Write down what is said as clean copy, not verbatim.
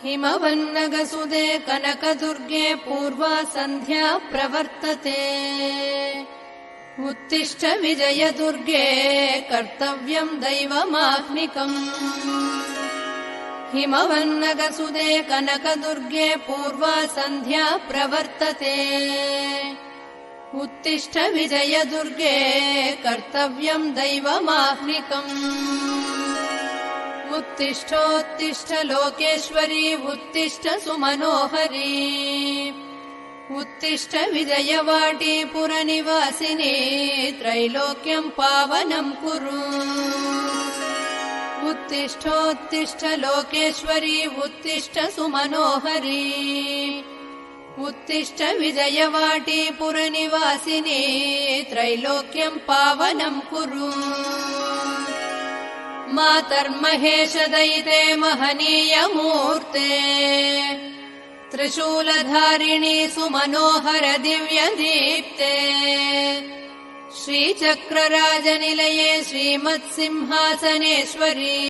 हिमवन्नगसुदे कनकदुर्गे पूर्वा सन्ध्या प्रवर्तते। उत्तिष्ठ विजयदुर्गे कर्तव्यम् दैवमाह्निकम्। हिमवन्नगसुदे कनकदुर्गे पूर्वा सन्ध्या प्रवर्तते। उत्तिष्ठ विजयदुर्गे कर्तव्यम् दैवमाह्निकम्। उत्तिष्ठोत्तिष्ठ लोकेश्वरी उत्तिष्ठ सुमनोहरी। उत्तिष्ठ विजयवाटी पुरनिवासिनी त्रैलोक्यम् पावनम् कुरु। उत्तिष्ठोत्तिष्ठ लोकेश्वरी उत्तिष्ठ सुमनोहरी। उत्तिष्ठ विजयवाटी पुरनिवासिनी त्रैलोक्यम् पावनम् कुरु। मातर्महेशदयिते महनीयमूर्ते त्रिशूलधारिणी सुमनोहर दिव्यदीप्ते। श्रीचक्रराजनिलये श्रीमत्सिंहासनेश्वरी।